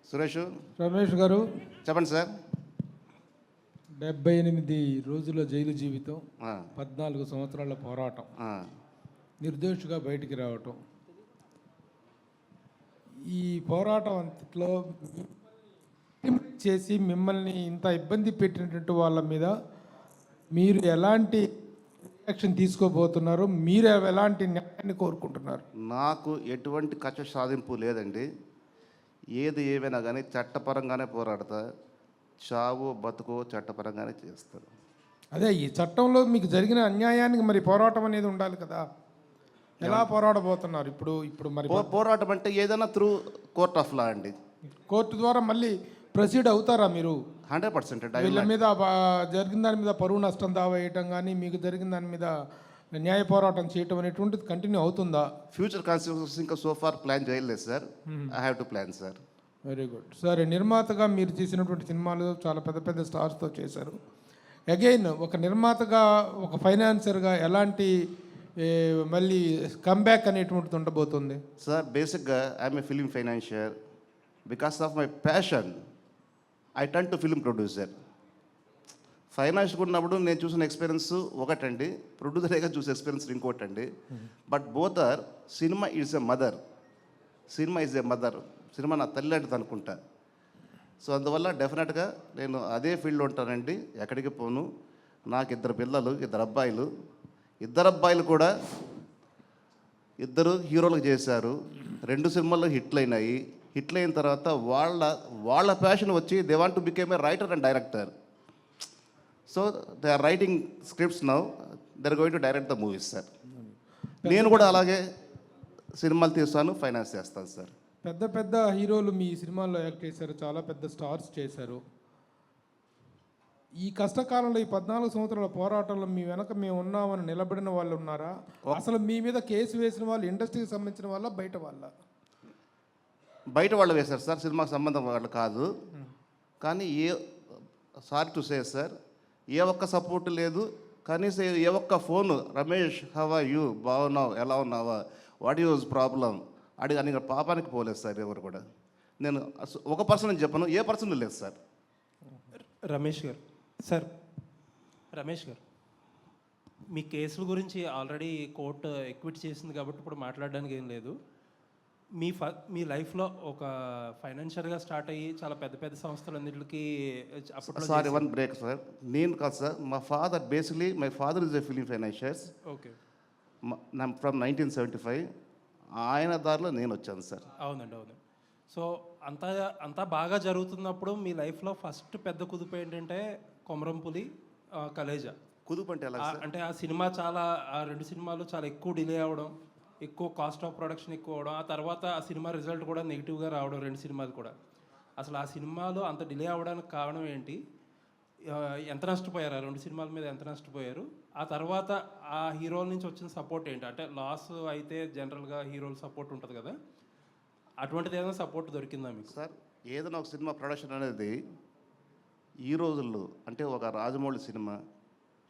సురేష్ రమేష్ గారు, చెప్పండి సార్. 78 రోజుల జైలు జీవితం, ఆ, 14 సంవత్సరాల పోరాటం, ఆ. నిర్దోషిగా బయటికి రావటం. ఈ పోరాటం అంతట్లో చేసి మిమ్మల్ని ఇంత ఇబ్బంది పెట్టినటువంటి వాళ్ళ మీద మీరు ఎలాంటి యాక్షన్ తీసుకోబోతున్నారు? మీరు ఎలాంటి న్యాయాన్ని కోరుకుంటున్నారు? నాకు ఎటువంటి కక్ష సాధింపు లేదండి. ఏది ఏమైనా కానీ చట్టపరంగానే పోరాడతా. చావు బతుకో చట్టపరంగానే చేస్తారు. అదే ఈ చట్టంలో మీకు జరిగిన అన్యాయానికి మరి పోరాటం అనేది ఉండాలి కదా. ఎలా పోరాడబోతున్నారు ఇప్పుడు? ఇప్పుడు మరి పోరాటం అంటే ఏదైనా త్రూ కోర్ట్ ఆఫ్ లా అండి. కోర్టు ద్వారా మళ్ళీ ప్రొసీడ్ అవుతారా మీరు? 100% అండి. వీళ్ళ మీద జరిగిన దాని మీద పరువు నష్టం దావా వేయటం కానీ, మీకు జరిగిన దాని మీద న్యాయ పోరాటం చేయటం అనేటువంటిది కంటిన్యూ అవుతుందా? ఫ్యూచర్ కాన్సిక్వెన్సెస్ ఇంకా సో ఫార్ ప్లాన్ చేయలేదు sir. I have to plan sir. Very good. సరే, నిర్మాతగా మీరు చేసినటువంటి సినిమాలు చాలా పెద్ద పెద్ద స్టార్స్తో చేశారు. అగైన్ ఒక నిర్మాతగా, ఒక ఫైనాన్సర్గా ఎలాంటి మళ్ళీ కమ్బ్యాక్ అనేటువంటిది ఉండబోతుంది? సార్ బేసిక్గా I'm a film financier. Because of my passion I turn to film producer. Financial ఉన్నప్పుడు నేను చూసిన ఎక్స్పీరియన్స్ ఒకటండి, ప్రొడ్యూసర్గా చూసే ఎక్స్పీరియన్స్ ఇంకోటండి. But both are, cinema is a mother. Cinema is a mother. Cinema నా తల్లి లాంటిది అనుకుంటా. సో అందువల్ల డెఫినెట్గా నేను అదే ఫీల్డ్లో ఉంటానండి, ఎక్కడికి పోను. నాకు 2 పిల్లలు, 2 అబ్బాయిలు. 2 అబ్బాయిలు కూడా 2 హీరోలకు చేశారు. 2 సినిమాల్లో హిట్లు అయినాయి. హిట్లు అయిన తర్వాత వాళ్ళ ప్యాషన్ వచ్చి they want to became a writer and director. So they are writing scripts now. They are going to direct the movies sir. నేను కూడా అలాగే సినిమాలు తీస్తాను, ఫైనాన్స్ చేస్తాను సార్. పెద్ద పెద్ద హీరోలు మీ సినిమాల్లో యాక్ట్ చేశారు, చాలా పెద్ద స్టార్స్ చేశారు. ఈ కష్టకాలంలో, ఈ 14 సంవత్సరాల పోరాటంలో మీ వెనక మేము ఉన్నామని నిలబడిన వాళ్ళు ఉన్నారా? అసలు మీ మీద కేసు వేసిన వాళ్ళు ఇండస్ట్రీకి సంబంధించిన వాళ్ళ, బయట వాళ్ళ? బయట వాళ్ళు వేశారు సార్, సినిమాకి సంబంధం వాళ్ళు కాదు. కానీ సారీ టు సే సార్, ఏ ఒక్క సపోర్ట్ లేదు. కనీసం ఏ ఒక్క phone, Ramesh how are you, బాగున్నావు, ఎలా ఉన్నావా, వాట్ యూజ్ ప్రాబ్లం అడిగి అని పాపానికి పోలేదు సార్ ఎవరు కూడా. నేను ఒక పర్సన్ అని చెప్పను, ఏ పర్సన్ లేదు సార్. రమేష్ గారు, సార్ రమేష్ గారు, మీ కేసుల గురించి ఆల్రెడీ కోర్టు ఎక్విట్ చేసింది కాబట్టి ఇప్పుడు మాట్లాడడానికి ఏం లేదు. మీ లైఫ్లో ఒక ఫైనాన్షియల్గా స్టార్ట్ అయ్యి చాలా పెద్ద పెద్ద సంస్థలన్నింటికి అప్పట్లో సారీ, వన్ బ్రేక్ సార్. నేను కాదు సార్, మా father basically, my father is a film financiers. Okay. From 1975. ఆయన దారిలో నేను వచ్చాను సార్. అవునండి, అవును. సో అంతా బాగా జరుగుతున్నప్పుడు మీ లైఫ్లో ఫస్ట్ పెద్ద కుదుపు ఏంటంటే కొమరంపులి, కలేజా. కుదుపు అంటే ఎలా సార్? అంటే ఆ సినిమా ఆ 2 సినిమాలు చాలా ఎక్కువ డిలే అవ్వడం, ఎక్కువ కాస్ట్ ఆఫ్ ప్రొడక్షన్ ఎక్కువ అవడం, ఆ తర్వాత ఆ సినిమా రిజల్ట్ కూడా నెగిటివ్గా రావడం, 2 సినిమాలు కూడా. అసలు ఆ సినిమాలు అంత డిలే అవ్వడానికి కారణం ఏంటి? ఎంత నష్టపోయారు? ఆ 2 సినిమాల మీద ఎంత నష్టపోయారు? ఆ తర్వాత ఆ హీరోల నుంచి వచ్చిన సపోర్ట్ ఏంటి? అంటే లాస్ అయితే జనరల్గా హీరోల సపోర్ట్ ఉంటుంది కదా, అటువంటిది ఏదైనా సపోర్ట్ దొరికిందా మీకు? సార్, ఏదైనా ఒక సినిమా ప్రొడక్షన్ అనేది ఈ రోజుల్లో, అంటే ఒక రాజమౌళి సినిమా,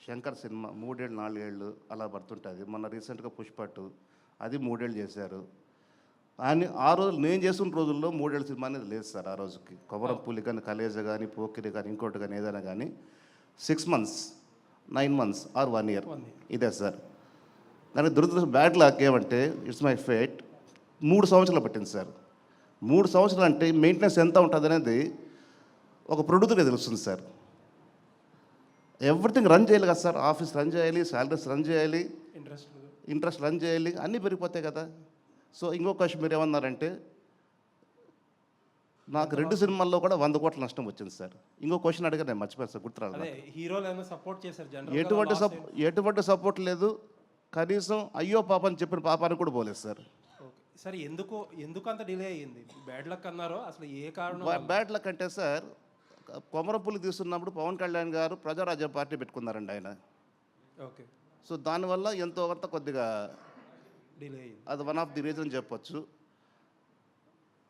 శంకర్ సినిమా 3 ఏళ్ళు 4 ఏళ్ళు అలా పడుతుంటుంది. మొన్న రీసెంట్గా పుష్పట్టు, అది 3 ఏళ్ళు చేశారు. అని ఆ రోజులు నేను చేస్తున్న రోజుల్లో 3 ఏళ్ళ సినిమా అనేది లేదు సార్. ఆ రోజుకి కొమరంపులి కానీ, కలేజా కానీ, పోకిరి కానీ, ఇంకోటి కానీ, ఏదైనా కానీ 6 months 9 months ఆర్ 1 year ఇదే సార్. కానీ దురదృష్టం, బ్యాడ్ లాక్ ఏమంటే, ఇట్స్ మై ఫేట్, 3 సంవత్సరాలు పట్టింది సార్. 3 సంవత్సరాలు అంటే మెయింటెనెన్స్ ఎంత ఉంటుంది అనేది ఒక ప్రొడ్యూసర్కి తెలుస్తుంది సార్. ఎవ్రీథింగ్ రన్ చేయాలి కదా సార్. ఆఫీస్ రన్ చేయాలి, శాలరీస్ రన్ చేయాలి, ఇంట్రెస్ట్ రన్ చేయాలి, అన్నీ పెరిగిపోతాయి కదా. సో ఇంకో క్వశ్చన్ మీరు ఏమన్నారంటే, నాకు 2 సినిమాల్లో కూడా 100 కోట్ల నష్టం వచ్చింది సార్. ఇంకో క్వశ్చన్ అడిగా, నేను మర్చిపోయాను సార్, గుర్తురాదు. హీరోలు ఏమైనా సపోర్ట్ చేశారు? ఎటువంటి సపోర్ట్ లేదు. కనీసం అయ్యో పాప అని చెప్పిన పాపానికి కూడా పోలేదు సార్. సార్ ఎందుకు అంత డిలే అయ్యింది? బ్యాడ్ లక్ అన్నారో, అసలు ఏ కారణం? బ్యాడ్ లక్ అంటే సార్, కొమరపుల్లి తీస్తున్నప్పుడు పవన్ కళ్యాణ్ గారు ప్రజారాజ్యం పార్టీ పెట్టుకున్నారండి ఆయన. ఓకే. సో దానివల్ల ఎంతో కొంత కొద్దిగా డిలే అయ్యింది. అది వన్ ఆఫ్ ది రీజన్ చెప్పొచ్చు.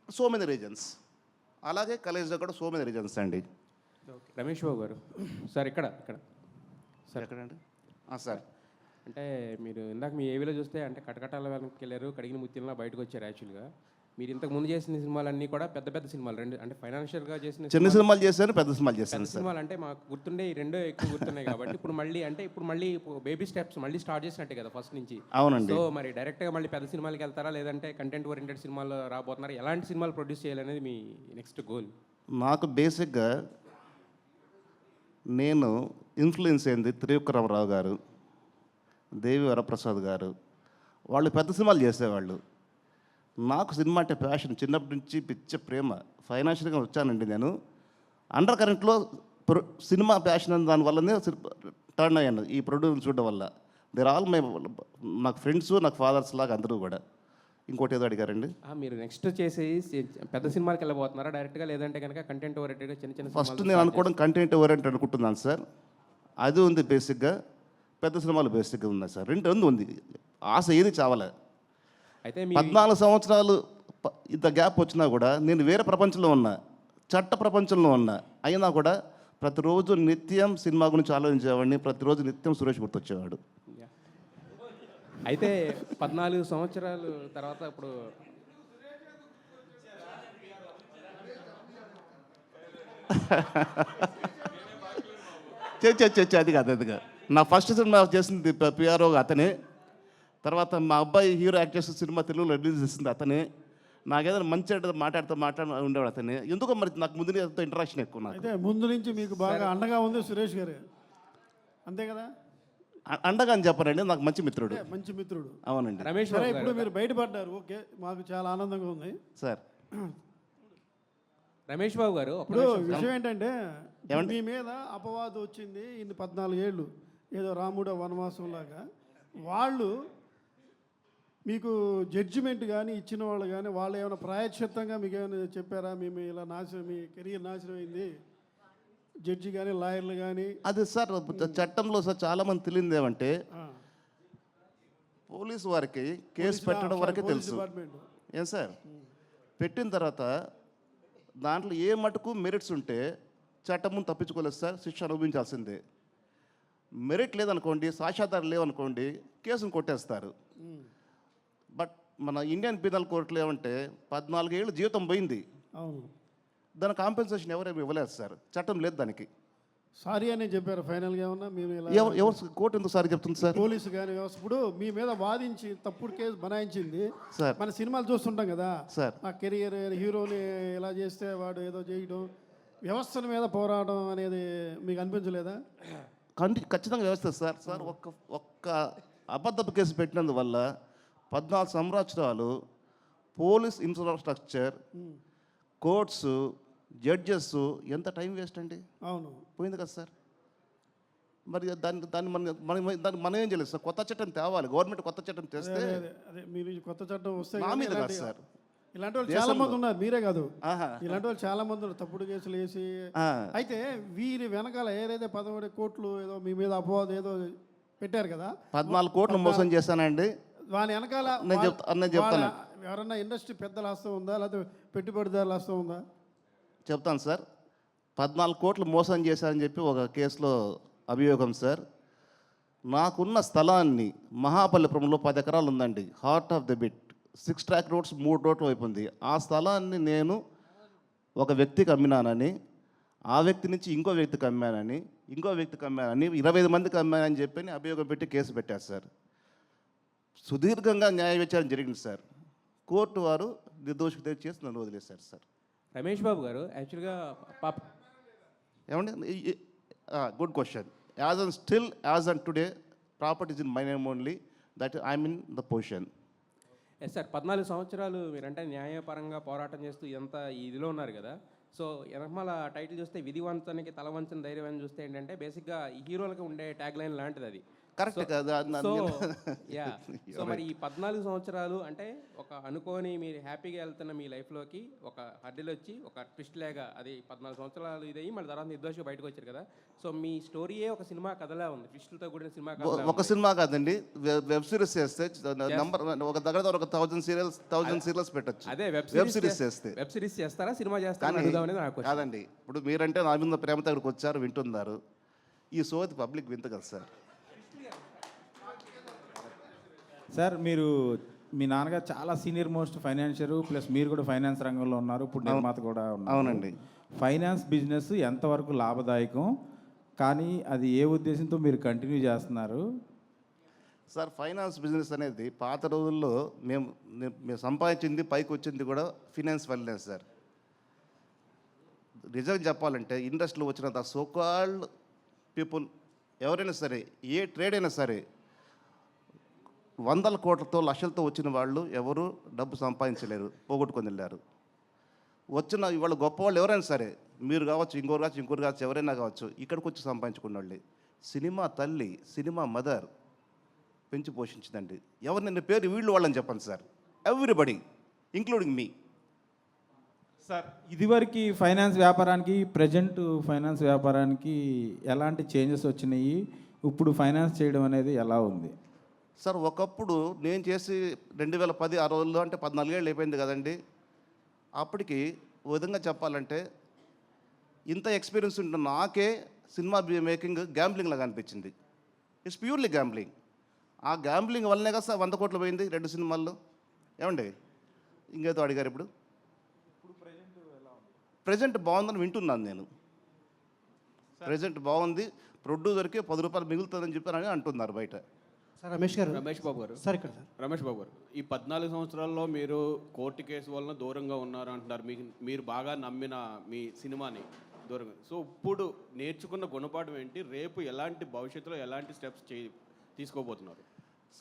So many reasons. అలాగే కలేజ్లో కూడా సో మెనీ రీజన్స్ అండి. రమేష్ బాబు గారు, సార్ ఇక్కడ సార్ ఎక్కడండి? సార్, అంటే మీరు ఇందాక మీ ఏవీలో చూస్తే అంటే కటకటాల వెనక్కి వెళ్ళారు, కడిగిన ముత్యంలో బయటకు వచ్చారు. యాక్చువల్గా మీరు ఇంతకు ముందు చేసిన సినిమాలన్నీ కూడా పెద్ద పెద్ద సినిమాలు, రెండు అంటే ఫైనాన్షియల్గా చేసిన చిన్న సినిమాలు చేశాను, పెద్ద సినిమాలు చేశాను పెద్ద సార్. సినిమాలు అంటే మాకు గుర్తుండే ఈ రెండో ఎక్కువ గుర్తున్నాయి కాబట్టి ఇప్పుడు మళ్ళీ బేబీ స్టెప్స్ మళ్ళీ స్టార్ట్ చేసినట్టే కదా ఫస్ట్ నుంచి. అవునండి. సో మరి డైరెక్ట్గా మళ్ళీ పెద్ద సినిమాలకి వెళ్తారా, లేదంటే కంటెంట్ ఓరియంటెడ్ సినిమాలు రాబోతున్నారా, ఎలాంటి సినిమాలు ప్రొడ్యూస్ చేయాలనేది మీ నెక్స్ట్ గోల్? నాకు బేసిక్గా నేను ఇన్ఫ్లుయెన్స్ అయింది త్రివిక్రమరావు గారు, దేవి వరప్రసాద్ గారు. వాళ్ళు పెద్ద సినిమాలు చేసేవాళ్ళు. నాకు సినిమా అంటే ప్యాషన్, చిన్నప్పటి నుంచి పిచ్చ ప్రేమ. ఫైనాన్షియల్గా వచ్చానండి నేను. అండర్ కరెంట్లో సినిమా ప్యాషన్ అని దానివల్లనే టర్న్ అయ్యాను ఈ ప్రొడ్యూస్ చూడడం వల్ల. దేర్ ఆల్ నాకు ఫ్రెండ్స్, నాకు ఫాదర్స్ లాగా అందరూ కూడా. ఇంకోటి ఏదో అడిగారండి. మీరు నెక్స్ట్ చేసి పెద్ద సినిమాకి వెళ్ళబోతున్నారా డైరెక్ట్గా, లేదంటే కనుక కంటెంట్ ఓరియంటెడ్గా చిన్న చిన్న ఫస్ట్ నేను అనుకోవడం కంటెంట్ ఓరియంటెడ్ అనుకుంటున్నాను సార్. అది ఉంది బేసిక్గా. పెద్ద సినిమాలు బేసిక్గా ఉన్నాయి సార్. రెండు ఉంది. ఆశ ఏది చావలే. అయితే 14 సంవత్సరాలు ఇంత గ్యాప్ వచ్చినా కూడా నేను వేరే ప్రపంచంలో ఉన్నా, చట్ట ప్రపంచంలో ఉన్నా. అయినా కూడా ప్రతిరోజు నిత్యం సినిమా గురించి ఆలోచించేవాడిని. ప్రతిరోజు నిత్యం సురేష్ గుర్తొచ్చేవాడు. అయితే 14 సంవత్సరాలు తర్వాత ఇప్పుడు అది కాదు. నా ఫస్ట్ సినిమా చేసింది పిఆర్ఓ అతనే. తర్వాత మా అబ్బాయి హీరో యాక్ట్ చేసిన సినిమా తెలుగులో రిలీజ్ చేసింది అతనే. నాకేదైనా మంచి మాట్లాడుతూ ఉండేవాడు అతనే. ఎందుకో మరి నాకు ముందు ఇంటరాక్షన్ ఎక్కువ. నాకు అయితే ముందు నుంచి మీకు బాగా అండగా ఉంది సురేష్ గారు, అంతే కదా? అండగా అని చెప్పనండి, నాకు మంచి మిత్రుడు. మంచి మిత్రుడు. అవునండి. రమేష్ సరే, ఇప్పుడు మీరు బయటపడ్డారు, ఓకే, మాకు చాలా ఆనందంగా ఉంది సార్. రమేష్ బాబు గారు ఇప్పుడు విషయం ఏంటంటే, మీ మీద అపవాదం వచ్చింది ఇన్ని 14 ఏళ్ళు, ఏదో రాముడో వనవాసం లాగా. వాళ్ళు మీకు జడ్జిమెంట్ కానీ ఇచ్చిన వాళ్ళు కానీ వాళ్ళు ఏమైనా ప్రాయశ్చిత్తంగా మీకు ఏమైనా చెప్పారా? మేము ఇలా నాశనం, మీ కెరీర్ నాశనం అయింది, జడ్జి కానీ లాయర్లు కానీ? అది సార్ చట్టంలో సార్ చాలామంది తెలియదు ఏమంటే, పోలీసు వారికి కేసు పెట్టడం వరకే తెలుసు. డిపార్ట్మెంట్ ఏం సార్, పెట్టిన తర్వాత దాంట్లో ఏ మటుకు మెరిట్స్ ఉంటే చట్టం ముందు తప్పించుకోలేదు సార్, శిక్ష అనుభవించాల్సిందే. మెరిట్ లేదనుకోండి, సాక్ష్యాధారాలు లేవనుకోండి, కేసును కొట్టేస్తారు. బట్ మన ఇండియన్ పీనల్ కోర్టులో ఏమంటే 14 ఏళ్ళు జీవితం పోయింది. అవును. దాని కాంపెన్సేషన్ ఎవరేమి ఇవ్వలేదు సార్, చట్టం లేదు దానికి. సారీ అని చెప్పారు ఫైనల్గా ఏమన్నా? మేము ఎవరు కోర్టు ఎందుకు సారీ చెప్తుంది సార్? పోలీసు కానీ వ్యవస్థ ఇప్పుడు మీ మీద వాదించి తప్పుడు కేసు బనాయించింది సార్. మన సినిమాలు చూస్తుంటాం కదా సార్, ఆ కెరియర్ హీరోని ఇలా చేస్తే వాడు ఏదో చేయడం, వ్యవస్థల మీద పోరాటం అనేది మీకు అనిపించలేదా? ఖచ్చితంగా వ్యవస్థ సార్. సార్ ఒక్క అబద్ధపు కేసు పెట్టినందువల్ల 14 సంవత్సరాలు పోలీస్ ఇన్ఫ్రాస్ట్రక్చర్, కోర్ట్స్, జడ్జెస్ ఎంత టైం వేస్ట్ అండి. అవును, పోయింది కదా సార్. మరి దాన్ని మనం ఏం చేయలేదు సార్. కొత్త చట్టం తేవాలి, గవర్నమెంట్ కొత్త చట్టం తెస్తే. అదే మీరు కొత్త చట్టం వస్తే నా మీద కాదు సార్. ఇలాంటి వాళ్ళు చాలా మంది ఉన్నారు, మీరే కాదు, ఆహా. ఇలాంటి వాళ్ళు చాలా మంది ఉన్నారు తప్పుడు కేసులు వేసి. అయితే వీరి వెనకాల ఏదైతే 11 కోట్లు ఏదో మీ మీద అపవాదం ఏదో పెట్టారు కదా, 14 కోట్లు మోసం చేశానండి. వాని వెనకాల నేను చెప్తాను. ఎవరన్నా ఇండస్ట్రీ పెద్దల హస్తం ఉందా, లేకపోతే పెట్టుబడిదారుల హస్తం ఉందా? చెప్తాను సార్. 14 కోట్లు మోసం చేశారని చెప్పి ఒక కేసులో అభియోగం సార్. నాకున్న స్థలాన్ని మహాబలిపురంలో 10 ఎకరాలు ఉందండి, heart of the bit, 6 track roads 3 రోడ్లు వైపు ఉంది. ఆ స్థలాన్ని నేను ఒక వ్యక్తికి అమ్మినానని, ఆ వ్యక్తి నుంచి ఇంకో వ్యక్తికి అమ్మానని, ఇంకో వ్యక్తికి అమ్మానని, 25 మందికి అమ్మానని చెప్పి అభియోగం పెట్టి కేసు పెట్టారు సార్. సుదీర్ఘంగా న్యాయ విచారణ జరిగింది సార్. కోర్టు వారు నిర్దోషిగా చేసి నన్ను వదిలేశారు సార్. రమేష్ బాబు గారు యాక్చువల్గా ఏమండి, good question. As and today property is in my name only, that I'm in the position. Yes sir, 14 సంవత్సరాలు మీరంటే న్యాయపరంగా పోరాటం చేస్తూ ఎంత ఇదిలో ఉన్నారు కదా. సో వెనకమాల టైటిల్ చూస్తే విధివంతానికి తలవంచని ధైర్యం అని చూస్తే ఏంటంటే బేసిక్గా ఈ హీరోలకి ఉండే ట్యాగ్ లైన్ లాంటిది అది. కరెక్ట్ కదా. సో మరి ఈ 14 సంవత్సరాలు అంటే ఒక అనుకోని మీరు హ్యాపీగా వెళ్తున్న మీ లైఫ్లోకి ఒక హడ్డీలు వచ్చి ఒక ట్విస్ట్ లాగా అది 14 సంవత్సరాలు ఇదయ్యి మళ్ళీ తర్వాత నిర్దోషిగా బయటకు వచ్చారు కదా. సో మీ స్టోరీయే ఒక సినిమా కథలా ఉంది, ట్విస్టులతో కూడిన సినిమా కథ. ఒక సినిమా కాదండి, వెబ్ సిరీస్ చేస్తే నంబర్ ఒక దగ్గర ఒక 1000 సీరియల్స్ పెట్టచ్చు. అదే వెబ్ సిరీస్ చేస్తే. వెబ్ సిరీస్ చేస్తారా, సినిమా చేస్తారా? కాదండి, ఇప్పుడు మీరంటే నా మీద ప్రేమ దగ్గరకు వచ్చారు, వింటున్నారు. ఈ సోది పబ్లిక్ వింత కదా సార్. సార్, మీరు మీ నాన్నగారు చాలా సీనియర్ మోస్ట్ ఫైనాన్షియర్, ప్లస్ మీరు కూడా ఫైనాన్స్ రంగంలో ఉన్నారు, ఇప్పుడు నిర్మాత కూడా ఉన్నారు. అవునండి. ఫైనాన్స్ బిజినెస్ ఎంతవరకు లాభదాయకం, కానీ అది ఏ ఉద్దేశంతో మీరు కంటిన్యూ చేస్తున్నారు? సార్, ఫైనాన్స్ బిజినెస్ అనేది పాత రోజుల్లో మేము సంపాదించింది పైకి వచ్చింది కూడా ఫినాన్స్ వల్లనే సార్. నిజంగా చెప్పాలంటే ఇండస్ట్రీలో వచ్చినంత సోకాల్డ్ పీపుల్ ఎవరైనా సరే, ఏ ట్రేడ్ అయినా సరే, వందల కోట్లతో లక్షలతో వచ్చిన వాళ్ళు ఎవరు డబ్బు సంపాదించలేరు, పోగొట్టుకొని వెళ్ళారు. వచ్చిన ఇవాళ గొప్ప వాళ్ళు ఎవరైనా సరే, మీరు కావచ్చు, ఇంకోరు కావచ్చు, ఎవరైనా కావచ్చు, ఇక్కడికి వచ్చి సంపాదించుకున్న వాళ్ళే. సినిమా తల్లి, సినిమా మదర్ పెంచి పోషించిందండి. ఎవరు నిన్న పేరు వీళ్ళు వాళ్ళని చెప్పండి సార్, ఎవ్రీబడి ఇంక్లూడింగ్ మీ. సార్, ఇదివరకు ఫైనాన్స్ వ్యాపారానికి ప్రజెంట్ ఫైనాన్స్ వ్యాపారానికి ఎలాంటి చేంజెస్ వచ్చినాయి? ఇప్పుడు ఫైనాన్స్ చేయడం అనేది ఎలా ఉంది? సార్, ఒకప్పుడు నేను చేసి 2010 ఆ రోజుల్లో, అంటే 14 ఏళ్ళు అయిపోయింది కదండి. అప్పటికి ఓ విధంగా చెప్పాలంటే ఇంత ఎక్స్పీరియన్స్ ఉంటున్న నాకే సినిమా మేకింగ్ గ్యాంబ్లింగ్ లాగా అనిపించింది. It's purely gambling. ఆ గ్యాంబ్లింగ్ వల్లనే కదా సార్ 100 కోట్లు పోయింది 2 సినిమాల్లో. ఏమండి, ఇంకేదో అడిగారు. ఇప్పుడు ప్రజెంట్ బాగుందని వింటున్నాను నేను. ప్రజెంట్ బాగుంది, ప్రొడ్యూసర్కి 10 రూపాయలు మిగులుతుందని చెప్పారని అంటున్నారు బయట. సార్ రమేష్ గారు, రమేష్ బాబు గారు, సార్ ఇక్కడ సార్ రమేష్ బాబు గారు, ఈ 14 సంవత్సరాల్లో మీరు కోర్టు కేసు వలన దూరంగా ఉన్నారు అంటున్నారు. మీరు బాగా నమ్మిన మీ సినిమాని దూరంగా. సో ఇప్పుడు నేర్చుకున్న గుణపాఠం ఏంటి? రేపు ఎలాంటి భవిష్యత్తులో ఎలాంటి స్టెప్స్ తీసుకోబోతున్నారు?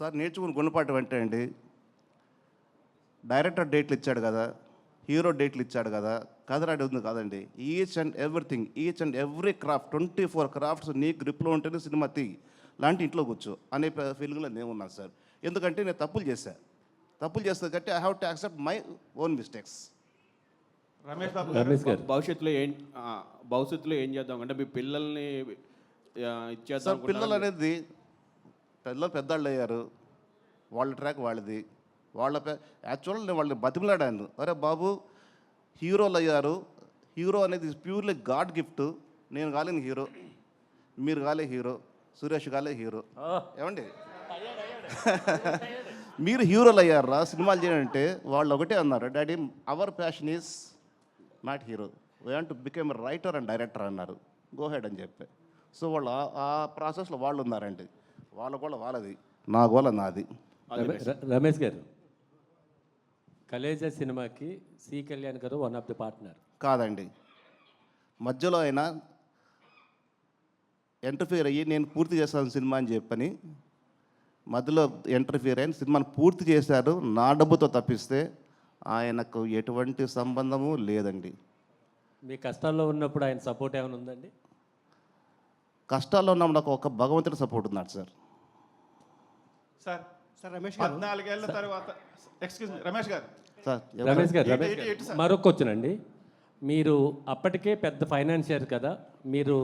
సార్, నేర్చుకుని గుణపాఠం అంటే అండి, డైరెక్టర్ డేట్లు ఇచ్చాడు కదా, హీరో డేట్లు ఇచ్చాడు కదా, కథ రెడీ ఉంది కాదండి. Each and every craft, 24 crafts నీ గ్రిప్లో ఉంటేనే సినిమా లాంటి ఇంట్లో కూర్చో అనే ఫీలింగ్లో నేను ఉన్నాను సార్. ఎందుకంటే నేను తప్పులు చేస్తే కాబట్టి I have to accept my own mistakes. Ramesh గారు, భవిష్యత్తులో ఏం చేద్దాం అంటే మీ పిల్లల్ని సార్, ఇచ్చేద్దాం? పిల్లలు అనేది పెద్దవాళ్ళు అయ్యారు, వాళ్ళ ట్రాక్ వాళ్ళది. యాక్చువల్ నేను వాళ్ళని బతిమలాడాను, అరే బాబు హీరోలు అయ్యారు, హీరో అనేది ప్యూర్లీ గాడ్ గిఫ్ట్. నేను కాలేని హీరో, మీరు కాలే హీరో, సురేష్ కాలే హీరో. ఏమండి, మీరు హీరోలు అయ్యారా సినిమాలు చేయాలంటే? వాళ్ళు ఒకటే అన్నారు, daddy hour passion is not hero, we want to become writer and director అన్నారు. గో హెడ్ అని చెప్పి. సో వాళ్ళు ఆ ప్రాసెస్లో వాళ్ళు ఉన్నారండి. వాళ్ళ గోళ వాళ్ళది, నా గోళ నాది. రమేష్ గారు, కలేజా సినిమాకి సి కళ్యాణ్ గారు వన్ ఆఫ్ ది పార్ట్నర్ కాదండి. మధ్యలో ఆయన ఇంటర్ఫియర్ అయ్యి నేను పూర్తి చేస్తాను సినిమా అని చెప్పని మధ్యలో ఇంటర్ఫియర్ అయిన సినిమాను పూర్తి చేశారు నా డబ్బుతో తప్పిస్తే ఆయనకు ఎటువంటి సంబంధము లేదండి. మీ కష్టాల్లో ఉన్నప్పుడు ఆయన సపోర్ట్ ఏమైనా ఉందండి? కష్టాల్లో ఉన్న నాకు ఒక భగవంతుడి సపోర్ట్ ఉన్నాడు సార్. సార్ రమేష్ గారు, 14 ఏళ్ళ తర్వాత రమేష్ గారు, సార్ రమేష్ గారు, మరొక క్వశ్చన్ అండి. మీరు అప్పటికే పెద్ద ఫైనాన్షియర్ కదా, మీరు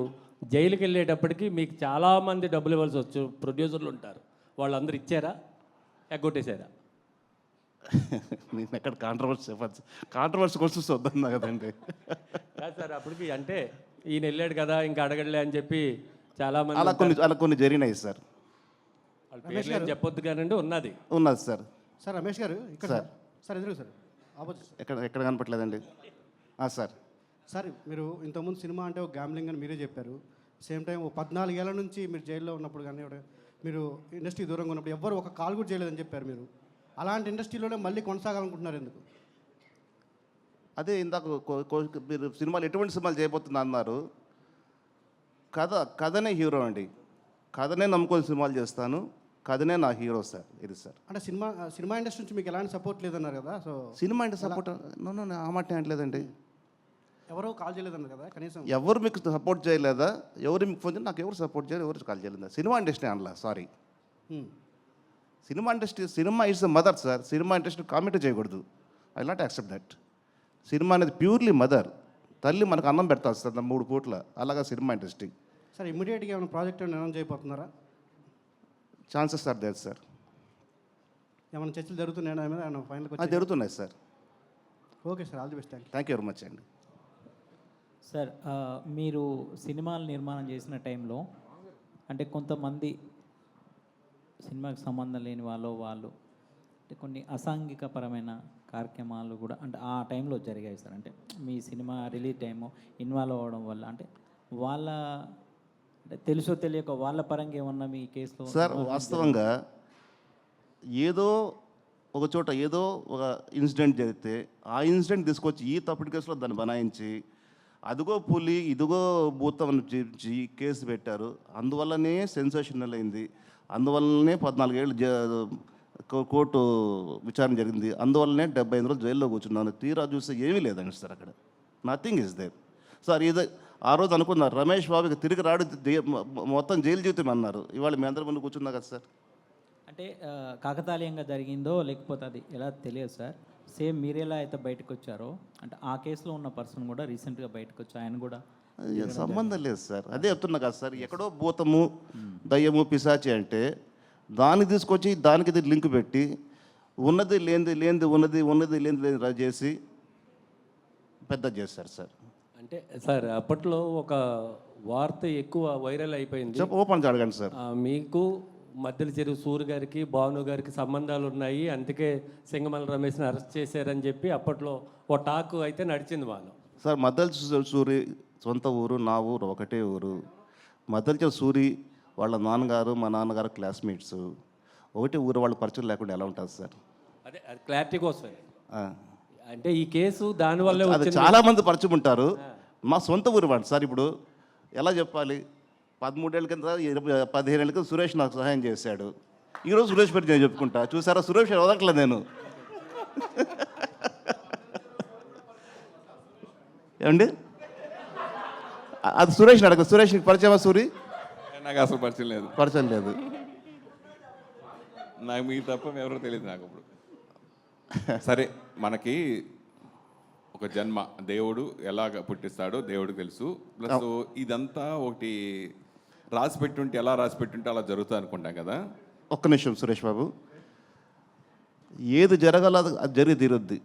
జైలుకి వెళ్ళేటప్పటికి మీకు చాలామంది డబ్బులు ఇవ్వాల్సి వచ్చు, ప్రొడ్యూసర్లు ఉంటారు, వాళ్ళందరూ ఇచ్చారా, ఎగ్గొట్టేశారా? నేను ఎక్కడ కాంట్రవర్సీ క్వశ్చన్స్ వద్దన్నా కదండి. కాదు సార్, అప్పటికి అంటే ఈయన వెళ్ళాడు కదా ఇంకా అడగడలే అని చెప్పి చాలామంది అలా కొన్ని జరిగినాయి సార్. వాళ్ళ పేర్లు ఏం చెప్పొద్దు కానండి, ఉన్నది సార్. సార్ రమేష్ గారు ఇక్కడ సార్. సార్ ఎదురు సార్, ఆపోజిట్ సార్. ఎక్కడ కనపట్లేదండి. సార్, సార్ మీరు ఇంతకుముందు సినిమా అంటే ఒక గ్యాంబ్లింగ్ అని మీరే చెప్పారు. సేమ్ టైం 14 ఏళ్ళ నుంచి మీరు జైల్లో ఉన్నప్పుడు కానీ మీరు ఇండస్ట్రీ దూరంగా ఉన్నప్పుడు ఎవ్వరు ఒక కాల్ కూడా చేయలేదని చెప్పారు మీరు. అలాంటి ఇండస్ట్రీలోనే మళ్ళీ కొనసాగాలనుకుంటున్నారు ఎందుకు? అదే ఇందాక మీరు సినిమాలు ఎటువంటి సినిమాలు చేయబోతున్నా అన్నారు. కథనే హీరో అండి, కథనే నమ్ముకొని సినిమాలు చేస్తాను, కథనే నా హీరో సార్. ఇది సార్. అంటే సినిమా ఇండస్ట్రీ నుంచి మీకు ఎలాంటి సపోర్ట్ లేదన్నారు కదా, సో సినిమా అంటే సపోర్ట్ ఆ మాట అనట్లేదండి. ఎవరో కాల్ చేయలేదన్నారు కదా కనీసం? ఎవరు మీకు సపోర్ట్ చేయలేదా? ఎవరు మీకు ఫోన్ చేయాలి? నాకు ఎవరు సపోర్ట్ చేయలేదు, ఎవరు కాల్ చేయలేదా? సినిమా ఇండస్ట్రీ అనలా, sorry. Cinema industry, cinema is the mother sir. Cinema industry comment చేయకూడదు. I not accept that. Cinema అనేది ప్యూర్లీ మదర్, తల్లి మనకు అన్నం పెడతారు సార్ 3 పూట్ల, అలాగా సినిమా ఇండస్ట్రీ. సార్ ఇమ్మీడియట్గా ఏమైనా ప్రాజెక్ట్ అనౌన్స్ చేయబోతున్నారా? Chances are there sir. ఏమైనా చర్చలు జరుగుతున్నాయా మీద ఏమైనా ఫైనల్కి? జరుగుతున్నాయి sir. Okay sir, all the best. Thank you very much అండి. సార్, మీరు సినిమాలు నిర్మాణం చేసిన టైంలో అంటే కొంతమంది సినిమాకి సంబంధం లేని వాళ్ళు అంటే కొన్ని అసాంఘికపరమైన కార్యక్రమాలు కూడా అంటే ఆ టైంలో జరిగాయి సార్. అంటే మీ సినిమా రిలీజ్ టైము ఇన్వాల్వ్ అవ్వడం వల్ల అంటే వాళ్ళ అంటే తెలుసో తెలియక వాళ్ళ పరంగా ఏమన్నా మీ కేసులో సార్ వాస్తవంగా ఏదో ఒక చోట ఏదో ఒక ఇన్సిడెంట్ జరిగితే ఆ ఇన్సిడెంట్ తీసుకొచ్చి ఈ తప్పుడు కేసులో దాన్ని బనాయించి అదిగో పులి ఇదిగో భూతం అని చెప్పి కేసు పెట్టారు. అందువల్లనే సెన్సేషనల్ అయింది, అందువల్లనే 14 ఏళ్ళు కోర్టు విచారణ జరిగింది, అందువల్లనే 75 రోజులు జైల్లో కూర్చున్నాను. తీరా చూస్తే ఏమీ లేదండి సార్, అక్కడ నథింగ్ ఇస్ దేర్ సార్. ఇది ఆ రోజు అనుకున్నారు రమేష్ బాబుకి తిరిగి రాడు, మొత్తం జైలు జీవితం అన్నారు. ఇవాళ మీ అందరి ముందు కూర్చున్నా కదా సార్. అంటే కాకతాళీయంగా జరిగిందో లేకపోతే అది ఎలా తెలియదు సార్. సేమ్ మీరు ఎలా అయితే బయటకు వచ్చారో అంటే ఆ కేసులో ఉన్న పర్సన్ కూడా రీసెంట్గా బయటకు వచ్చి ఆయన కూడా సంబంధం లేదు సార్. అదే చెప్తున్నా కదా సార్, ఎక్కడో భూతము దయ్యము పిశాచి అంటే దాన్ని తీసుకొచ్చి దానికి ఇది లింక్ పెట్టి ఉన్నది లేనిది లేనిది ఉన్నది లేనిది చేసి పెద్ద చేస్తారు సార్. అంటే సార్ అప్పట్లో ఒక వార్త ఎక్కువ వైరల్ అయిపోయింది. ఓపెన్ అడగండి సార్. మీకు మద్దెల చెరువు సూరి గారికి భాను గారికి సంబంధాలు ఉన్నాయి, అందుకే సింగమల రమేష్ని అరెస్ట్ చేశారని చెప్పి అప్పట్లో ఓ టాక్ అయితే నడిచింది వాళ్ళు. సార్ మద్దెల సూరి సొంత ఊరు, నా ఊరు ఒకటే ఊరు. మద్దెల సూరి వాళ్ళ నాన్నగారు మా నాన్నగారు క్లాస్మేట్స్, ఒకటే ఊరు, వాళ్ళ పరిచయం లేకుండా ఎలా ఉంటుంది సార్? అదే అది క్లారిటీ కోసం అంటే ఈ కేసు దానివల్లే అది వచ్చింది. చాలామంది పరిచయం ఉంటారు. మా సొంత ఊరు వాడు సార్. ఇప్పుడు ఎలా చెప్పాలి, 13 ఏళ్ళ కింద 15 ఏళ్ళ కింద సురేష్ నాకు సహాయం చేశాడు. ఈరోజు సురేష్ పేరు నేను చెప్పుకుంటా. చూసారా, సురేష్ వదలట్లేదు నేను. ఏమండి అది సురేష్ని అడగ. సురేష్ నీకు పరిచయమా? సూరి నాకు అసలు పరిచయం లేదు. పరిచయం లేదు. నాకు మీకు తప్ప ఎవరో తెలియదు నాకు. ఇప్పుడు సరే, మనకి ఒక జన్మ దేవుడు ఎలాగ పుట్టిస్తాడో దేవుడికి తెలుసు. ప్లస్ ఇదంతా ఒకటి రాసి పెట్టుంటే ఎలా రాసి పెట్టుంటే అలా జరుగుతుంది అనుకుంటాం కదా. ఒక్క నిమిషం సురేష్ బాబు, ఏది జరగాల అది జరిగి తీరుద్ది.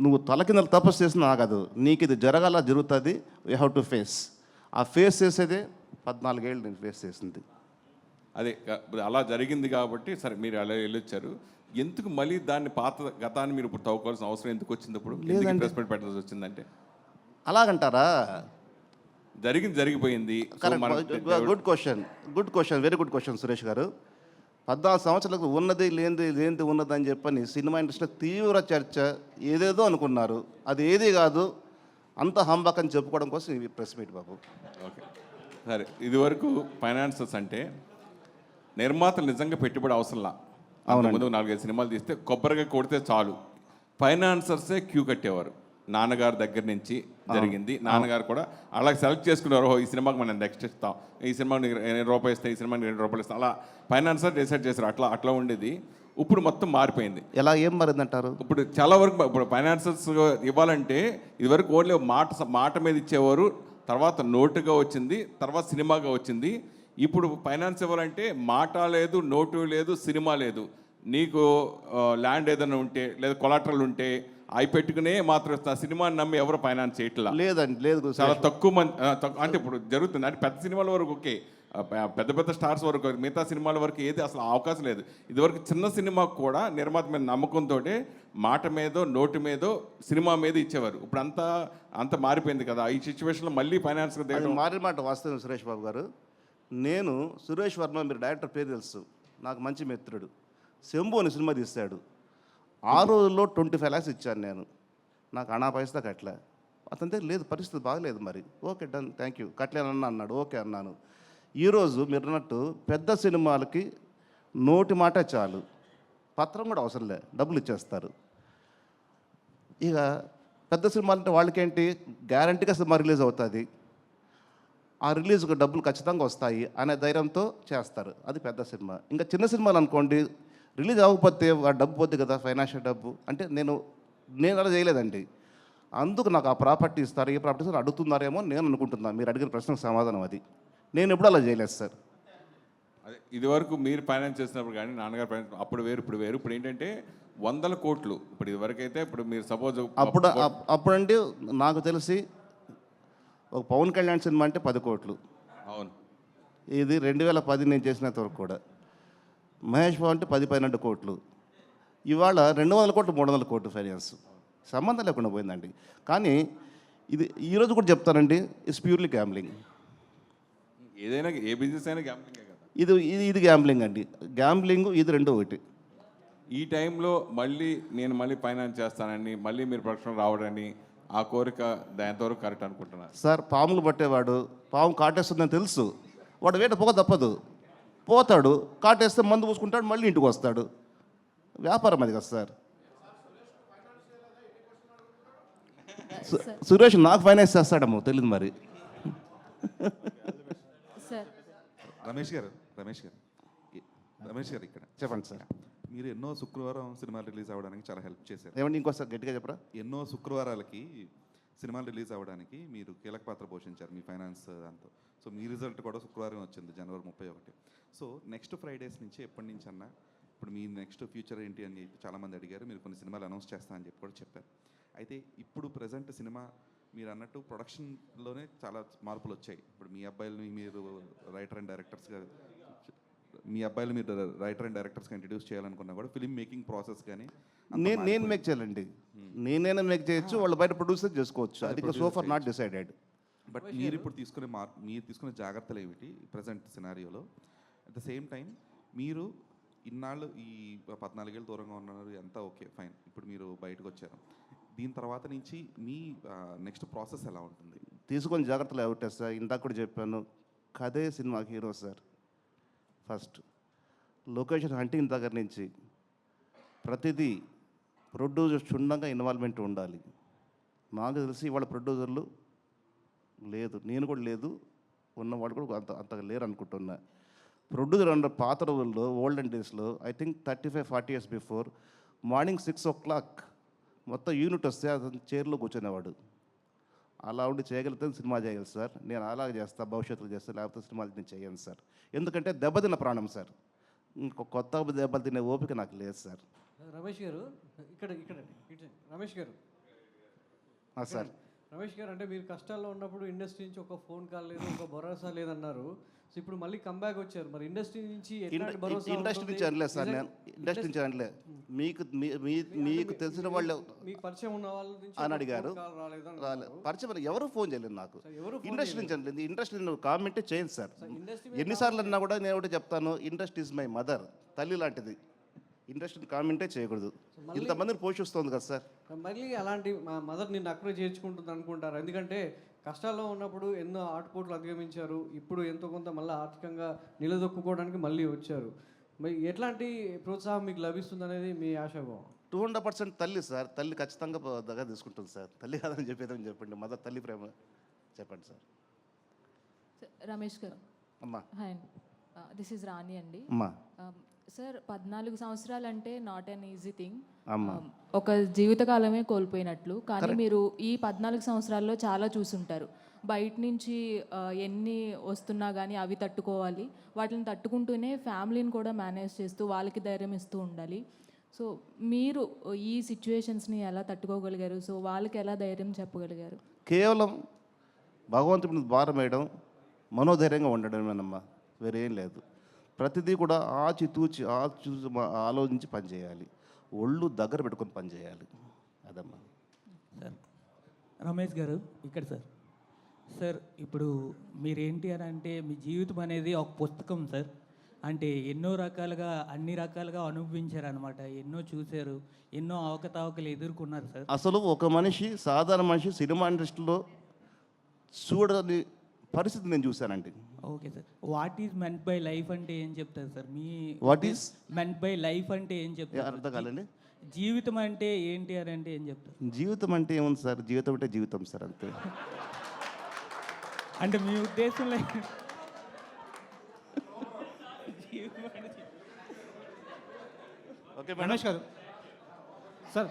నువ్వు తల కింద తపస్సు చేసినా ఆగదు. నీకు ఇది జరగాల జరుగుతుంది. You have to face. ఆ ఫేస్ చేసేదే 14 ఏళ్ళు నేను ఫేస్ చేసింది. అదే అలా జరిగింది కాబట్టి సరే మీరు అలా వెళ్ళొచ్చారు. ఎందుకు మళ్ళీ దాన్ని పాత గతాన్ని మీరు ఇప్పుడు తవ్వుకోవాల్సిన అవసరం ఎందుకు వచ్చింది? ఇప్పుడు ఇన్వెస్ట్మెంట్ పెట్టాల్సి వచ్చిందంటే అలాగంటారా? జరిగిపోయింది. Good question, very good question Suresh గారు. 14 సంవత్సరాలకు ఉన్నది లేనిది ఉన్నది అని చెప్పని సినిమా ఇండస్ట్రీలో తీవ్ర చర్చ, ఏదేదో అనుకున్నారు. అది ఏది కాదు, అంత హంబక్ అని చెప్పుకోవడం కోసం ఈ ప్రెస్ మీట్ బాబు. ఓకే సరే, ఇదివరకు ఫైనాన్సర్స్ అంటే నిర్మాతలు నిజంగా పెట్టుబడి అవసరంలా. ముందు 4-5 సినిమాలు తీస్తే కొబ్బరిగా కొడితే చాలు, ఫైనాన్సర్సే క్యూ కట్టేవారు. నాన్నగారి దగ్గర నుంచి జరిగింది. నాన్నగారు కూడా అలా సెలెక్ట్ చేసుకున్నారు. ఈ సినిమాకి మనం నెక్స్ట్ ఇస్తాం, ఈ సినిమాకి ₹2 ఇస్తాం, ఈ సినిమాకి ₹2 ఇస్తాం, అలా ఫైనాన్సర్ డిసైడ్ చేశారు. అట్లా ఉండేది. ఇప్పుడు మొత్తం మారిపోయింది. ఎలా ఏం మారిందంటారు? ఇప్పుడు చాలా వరకు ఇప్పుడు ఫైనాన్సర్స్ ఇవ్వాలంటే ఇదివరకు ఓన్లీ మాట మీద ఇచ్చేవారు, తర్వాత నోటుగా వచ్చింది, తర్వాత సినిమాగా వచ్చింది. ఇప్పుడు ఫైనాన్స్ ఇవ్వాలంటే మాట లేదు, నోటు లేదు, సినిమా లేదు. నీకు ల్యాండ్ ఏదైనా ఉంటే లేదా కొలాటరల్ ఉంటే అవి పెట్టుకునే మాత్రం సినిమాని నమ్మి ఎవరు ఫైనాన్స్ చేయట్లా. లేదండి, లేదు. చాలా తక్కువ మంది అంటే ఇప్పుడు జరుగుతుంది. అంటే పెద్ద సినిమాల వరకు ఓకే, పెద్ద స్టార్స్ వరకు, మిగతా సినిమాల వరకు ఏది అసలు అవకాశం లేదు. ఇదివరకు చిన్న సినిమాకు కూడా నిర్మాత మీద నమ్మకంతో మాట మీదో నోటు మీదో సినిమా మీద ఇచ్చేవారు. ఇప్పుడు అంత మారిపోయింది కదా. ఈ సిచ్యువేషన్లో మళ్ళీ ఫైనాన్స్ మారిన మాట వాస్తవం సురేష్ బాబు గారు. నేను సురేష్ వర్మ, మీరు డైరెక్టర్ పేరు తెలుసు, నాకు మంచి మిత్రుడు. శంభు అని సినిమా తీశాడు. ఆ రోజుల్లో 25 lakhs ఇచ్చాను నేను. నాకు అనా పైసా కట్టలే. అతని దగ్గర లేదు, పరిస్థితి బాగలేదు. మరి ఓకే డన్, థ్యాంక్ యూ, కట్టలేనన్నా అన్నాడు. ఓకే అన్నాను. ఈరోజు మీరు అన్నట్టు పెద్ద సినిమాలకి నోటి మాట చాలు, పత్రం కూడా అవసరం లే, డబ్బులు ఇచ్చేస్తారు. ఇక పెద్ద సినిమాలు అంటే వాళ్ళకేంటి, గ్యారంటీగా సినిమా రిలీజ్ అవుతుంది, ఆ రిలీజ్కి డబ్బులు ఖచ్చితంగా వస్తాయి అనే ధైర్యంతో చేస్తారు. అది పెద్ద సినిమా. ఇంకా చిన్న సినిమాలు అనుకోండి, రిలీజ్ అవ్వకపోతే ఆ డబ్బు పోద్ది కదా, ఫైనాన్షియల్ డబ్బు. అంటే నేను అలా చేయలేదండి. అందుకు నాకు ఆ ప్రాపర్టీ ఇస్తారు, ఏ ప్రాపర్టీ ఇస్తారు అడుగుతున్నారేమో నేను అనుకుంటున్నాను. మీరు అడిగిన ప్రశ్నకు సమాధానం అది. నేను ఎప్పుడు అలా చేయలేదు సార్. అదే ఇదివరకు మీరు ఫైనాన్స్ చేసినప్పుడు కానీ నాన్నగారు ఫైనాన్స్ అప్పుడు వేరు ఇప్పుడు వేరు. ఇప్పుడు ఏంటంటే 100 కోట్లు. ఇప్పుడు ఇదివరకు అయితే ఇప్పుడు మీరు సపోజ్ అప్పుడంటే నాకు తెలిసి ఒక పవన్ కళ్యాణ్ సినిమా అంటే 10 కోట్లు. అవును, ఇది 2010 నేను చేసినంత వరకు కూడా. మహేష్ బాబు అంటే 10-12 కోట్లు. ఇవాళ 200 కోట్లు 300 కోట్లు ఫైనాన్స్ సంబంధం లేకుండా పోయిందండి. కానీ ఇది ఈరోజు కూడా చెప్తానండి, ఇట్స్ ప్యూర్లీ గ్యాంబ్లింగ్. ఏదైనా ఏ బిజినెస్ అయినా గ్యాంబ్లింగే కదా. ఇది గ్యాంబ్లింగ్ అండి. గ్యాంబ్లింగ్ ఇది రెండు ఒకటి. ఈ టైంలో నేను ఫైనాన్స్ చేస్తానని మళ్ళీ మీరు ప్రొడక్షన్ రావడని ఆ కోరిక దాంతవరకు కరెక్ట్ అనుకుంటున్నారు. సార్ పాములు పట్టేవాడు పాము కాటేస్తుందని తెలుసు, వాడు వేట పోక తప్పదు, పోతాడు, కాటేస్తే మందు పూసుకుంటాడు, మళ్ళీ ఇంటికి వస్తాడు. వ్యాపారం అది కదా సార్. సురేష్ నాకు ఫైనాన్స్ చేస్తాడమ్మో తెలియదు మరి. సార్ రమేష్ గారు ఇక్కడ చెప్పండి సార్. మీరు ఎన్నో శుక్రవారం సినిమాలు రిలీజ్ అవ్వడానికి చాలా హెల్ప్ చేశారు. ఏమండి ఇంకోసారి గట్టిగా చెప్పరా? ఎన్నో శుక్రవారాలకి సినిమాలు రిలీజ్ అవ్వడానికి మీరు కీలక పాత్ర పోషించారు మీ ఫైనాన్స్ దాంతో. సో మీ రిజల్ట్ కూడా శుక్రవారం వచ్చింది, జనవరి 31. సో నెక్స్ట్ ఫ్రైడేస్ నుంచి ఎప్పటి నుంచి అన్నా ఇప్పుడు మీ నెక్స్ట్ ఫ్యూచర్ ఏంటి అని చెప్పి చాలామంది అడిగారు. మీరు కొన్ని సినిమాలు అనౌన్స్ చేస్తా అని చెప్పి కూడా చెప్పారు. అయితే ఇప్పుడు ప్రజెంట్ సినిమా మీరు అన్నట్టు ప్రొడక్షన్లోనే చాలా మార్పులు వచ్చాయి. ఇప్పుడు మీ అబ్బాయిలని మీరు రైటర్ అండ్ డైరెక్టర్స్గా ఇంట్రడ్యూస్ చేయాలనుకున్నా కూడా ఫిల్మ్ మేకింగ్ ప్రాసెస్ కానీ నేను మేక్ చేయాలండి. నేనైనా మేక్ చేయొచ్చు, వాళ్ళు బయట ప్రొడ్యూసర్ చేసుకోవచ్చు. అది so far not decided. But మీరు ఇప్పుడు తీసుకునే జాగ్రత్తలు ఏమిటి ప్రజెంట్ సినారియోలో? అట్ ద సేమ్ టైం మీరు ఇన్నాళ్ళు ఈ 14 ఏళ్ళు దూరంగా ఉన్నారు, ఎంత ఓకే ఫైన్, ఇప్పుడు మీరు బయటకు వచ్చారు. దీని తర్వాత నుంచి మీ నెక్స్ట్ ప్రాసెస్ ఎలా ఉంటుంది? తీసుకొని జాగ్రత్తలు ఏమిటా సార్? ఇందాక కూడా చెప్పాను, కథే సినిమాకి hero sir. First location hunting దగ్గర నుంచి ప్రతిదీ ప్రొడ్యూసర్ క్షుణ్ణంగా ఇన్వాల్వ్మెంట్ ఉండాలి. నాకు తెలిసి ఇవాళ ప్రొడ్యూసర్లు లేదు, నేను కూడా లేదు, ఉన్నవాడు కూడా అంతగా లేరు అనుకుంటున్నా. ప్రొడ్యూసర్ అన్న పాత రోజుల్లో ఓల్డెన్ డేస్లో I think 35-40 years before morning 6 o'clock మొత్తం యూనిట్ వస్తే అతను చైర్లో కూర్చునేవాడు. అలా ఉండి చేయగలిగితే సినిమా చేయగలరు సార్. నేను అలాగే చేస్తా, భవిష్యత్తులో చేస్తా, లేకపోతే సినిమాలు నేను చేయను సార్. ఎందుకంటే దెబ్బతిన్న ప్రాణం సార్. ఇంకో కొత్త దెబ్బలు తినే ఓపిక నాకు లేదు సార్. రమేష్ గారు ఇక్కడ రమేష్ గారు సార్ రమేష్ గారు అంటే మీరు కష్టాల్లో ఉన్నప్పుడు ఇండస్ట్రీ నుంచి ఒక ఫోన్ కాల్ లేదు, ఒక భరోసా లేదన్నారు. సో ఇప్పుడు మళ్ళీ కంబ్యాక్ వచ్చారు. మరి ఇండస్ట్రీ నుంచి ఇండస్ట్రీ నుంచి అనలేదు సార్. నేను ఇండస్ట్రీ నుంచి అనలే. మీకు తెలిసిన వాళ్ళు మీకు పరిచయం ఉన్న వాళ్ళ నుంచి అని అడిగారు. రాలేదు పరిచయం, ఎవరు ఫోన్ చేయలేదు నాకు. ఇండస్ట్రీ నుంచి అనలేదు. ఇండస్ట్రీ కామెంటే చేయండి సార్. ఎన్నిసార్లు అన్నా కూడా నేను ఒకటి చెప్తాను, ఇండస్ట్రీ ఇస్ మై మదర్, తల్లి లాంటిది. ఇండస్ట్రీని కామెంటే చేయకూడదు. ఇంతమందిని పోషిస్తుంది కదా సార్. మళ్ళీ అలాంటి మా మదర్ నిన్ను అక్కడే చేర్చుకుంటుంది అనుకుంటారు. ఎందుకంటే కష్టాల్లో ఉన్నప్పుడు ఎన్నో ఆటుపోట్లు అధిగమించారు. ఇప్పుడు ఎంతో కొంత మళ్ళీ ఆర్థికంగా నిలదొక్కుకోవడానికి మళ్ళీ వచ్చారు. మరి ఎట్లాంటి ప్రోత్సాహం మీకు లభిస్తుంది అనేది మీ ఆశాభావం? 200% తల్లి సార్. తల్లి ఖచ్చితంగా దగ్గర తీసుకుంటుంది సార్. తల్లి కాదని చెప్పేదని చెప్పండి, మదర్ తల్లి ప్రేమ చెప్పండి సార్. రమేష్ గారు అమ్మా. హాయ్, దిస్ ఈజ్ రాణి అండి. అమ్మా సార్ 14 సంవత్సరాలు అంటే నాట్ అన్ ఈజీ థింగ్. అమ్మా ఒక జీవితకాలమే కోల్పోయినట్లు. కానీ మీరు ఈ 14 సంవత్సరాల్లో చాలా చూసుంటారు. బయట నుంచి ఎన్ని వస్తున్నా కానీ అవి తట్టుకోవాలి. వాటిని తట్టుకుంటూనే ఫ్యామిలీని కూడా మేనేజ్ చేస్తూ వాళ్ళకి ధైర్యం ఇస్తూ ఉండాలి. సో మీరు ఈ సిచ్యువేషన్స్ని ఎలా తట్టుకోగలిగారు? సో వాళ్ళకి ఎలా ధైర్యం చెప్పగలిగారు? కేవలం భగవంతుడి మీద భారం వేయడం, మనోధైర్యంగా ఉండడమేనమ్మా, వేరేం లేదు. ప్రతిదీ కూడా ఆచితూచి ఆలోచించి పనిచేయాలి. ఒళ్ళు దగ్గర పెట్టుకొని పనిచేయాలి. అదమ్మా. సార్ రమేష్ గారు ఇక్కడ సార్ ఇప్పుడు మీరేంటి అని అంటే మీ జీవితం అనేది ఒక పుస్తకం సార్. అంటే ఎన్నో రకాలుగా అన్ని రకాలుగా అనుభవించారనమాట. ఎన్నో చూశారు, ఎన్నో అవకతవకలు ఎదుర్కొన్నారు సార్. అసలు ఒక మనిషి, సాధారణ మనిషి సినిమా ఇండస్ట్రీలో చూడని పరిస్థితి నేను చూశానండి. Okay sir. What is meant by life అంటే ఏం చెప్తారు sir? Me what is meant by life అంటే ఏం చెప్తారు? అర్థం కాలండి. జీవితం అంటే ఏంటి అని అంటే ఏం చెప్తారు? జీవితం అంటే ఏముంది సార్, జీవితం అంటే జీవితం సార్, అంతే. అంటే మీ ఉద్దేశంలో ఓకే రమేష్ గారు సార్,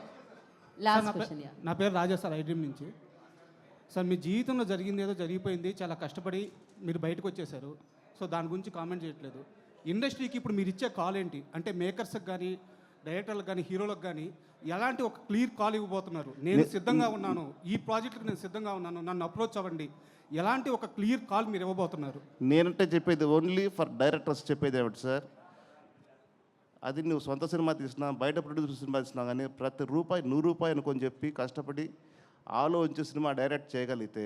నా పేరు రాజా సార్, ఐడ్రీమ్ నుంచి. సార్ మీ జీవితంలో జరిగింది ఏదో జరిగిపోయింది, చాలా కష్టపడి మీరు బయటకు వచ్చేసారు. సో దాని గురించి కామెంట్ చేయట్లేదు. ఇండస్ట్రీకి ఇప్పుడు మీరు ఇచ్చే కాల్ ఏంటి అంటే మేకర్స్కి కానీ, డైరెక్టర్లకు కానీ, హీరోలకు కానీ ఎలాంటి ఒక క్లియర్ కాల్ ఇవ్వబోతున్నారు? నేను సిద్ధంగా ఉన్నాను, ఈ ప్రాజెక్టుకి నేను సిద్ధంగా ఉన్నాను, నన్ను అప్రోచ్ అవ్వండి, ఎలాంటి ఒక క్లియర్ కాల్ మీరు ఇవ్వబోతున్నారు? నేనంటే చెప్పేది ఓన్లీ ఫర్ డైరెక్టర్స్ చెప్పేది ఏమిటి సార్, అది నువ్వు సొంత సినిమా తీసినా బయట ప్రొడ్యూసర్ సినిమా తీసినా కానీ ప్రతి రూపాయి 100 రూపాయలు అనుకొని చెప్పి కష్టపడి ఆలోచించి సినిమా డైరెక్ట్ చేయగలిగితే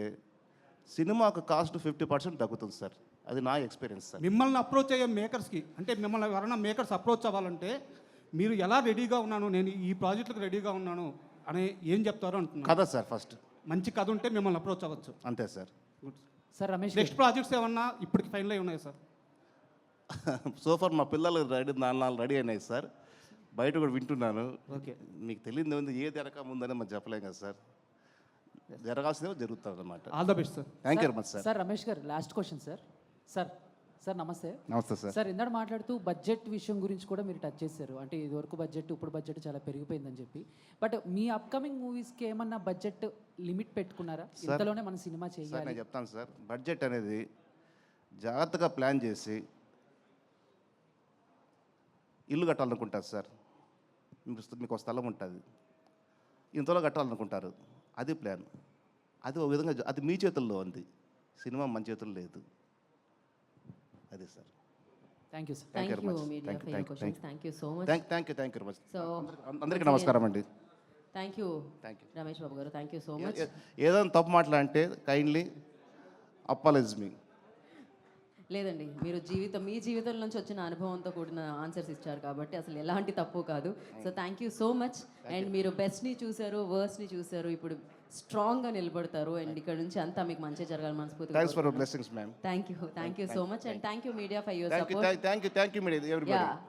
సినిమాకు కాస్ట్ 50% తగ్గుతుంది సార్. అది నా ఎక్స్పీరియన్స్ సార్. మిమ్మల్ని అప్రోచ్ అయ్యే మేకర్స్కి, అంటే మిమ్మల్ని ఎవరైనా మేకర్స్ అప్రోచ్ అవ్వాలంటే మీరు ఎలా రెడీగా ఉన్నాను, నేను ఈ ప్రాజెక్టులకు రెడీగా ఉన్నాను అని ఏం చెప్తారో అంటున్నాను. కదా సార్, ఫస్ట్ మంచి కథ ఉంటే మిమ్మల్ని అప్రోచ్ అవ్వచ్చు. అంతే sir. Sir Ramesh next projects ఏమన్నా ఇప్పటికి ఫైనల్ అయి ఉన్నాయి సార్? సోఫర్ మా పిల్లలు నాలుగు రెడీ అయినాయి సార్. బయట కూడా వింటున్నాను. ఓకే, మీకు తెలియదు ఉంది ఏ జరగక ముందని మనం చెప్పలేం కదా సార్. జరగాల్సిందే జరుగుతుంది అన్నమాట. All the best sir. Thank you very much sir. Sir Ramesh గారు last question sir. Sir sir నమస్తే. నమస్తే సార్. సార్ ఇందాక మాట్లాడుతూ బడ్జెట్ విషయం గురించి కూడా మీరు టచ్ చేశారు. అంటే ఇదివరకు బడ్జెట్ ఇప్పుడు బడ్జెట్ చాలా పెరిగిపోయిందని చెప్పి. బట్ మీ అప్కమింగ్ మూవీస్కి ఏమన్నా బడ్జెట్ లిమిట్ పెట్టుకున్నారా? ఇంతలోనే మన సినిమా సార్ చేయాలి. నేను చెప్తాను సార్. బడ్జెట్ అనేది జాగ్రత్తగా ప్లాన్ చేసి ఇల్లు కట్టాలనుకుంటారు సార్. మీకు ఒక స్థలం ఉంటుంది, ఇంతలో కట్టాలనుకుంటారు. అది ప్లాన్. అది ఒక విధంగా అది మీ చేతుల్లో ఉంది, సినిమా మన చేతుల్లో లేదు. అది sir. Thank you sir. Thank you very much. Thank you so much. Thank you very much. So అందరికీ నమస్కారం అండి. థ్యాంక్ యూ రమేష్ బాబు గారు, థ్యాంక్ యూ సో మచ్. ఏదైనా తప్పు మాట్లాడంటే కైండ్లీ అపాలైజ్ మీ. లేదండి, మీరు మీ జీవితం నుంచి వచ్చిన అనుభవంతో కూడిన ఆన్సర్స్ ఇచ్చారు కాబట్టి అసలు ఎలాంటి తప్పు కాదు. So thank you so much. And మీరు బెస్ట్ని చూశారు, వర్స్ట్ని చూశారు, ఇప్పుడు స్ట్రాంగ్గా నిలబడతారు. అండ్ ఇక్కడ నుంచి అంతా మీకు మంచి జరగాలి మనస్ఫూర్తిగా. Thanks for your blessings ma'am. Thank you so much. And thank you media for your support. Thank you media everybody.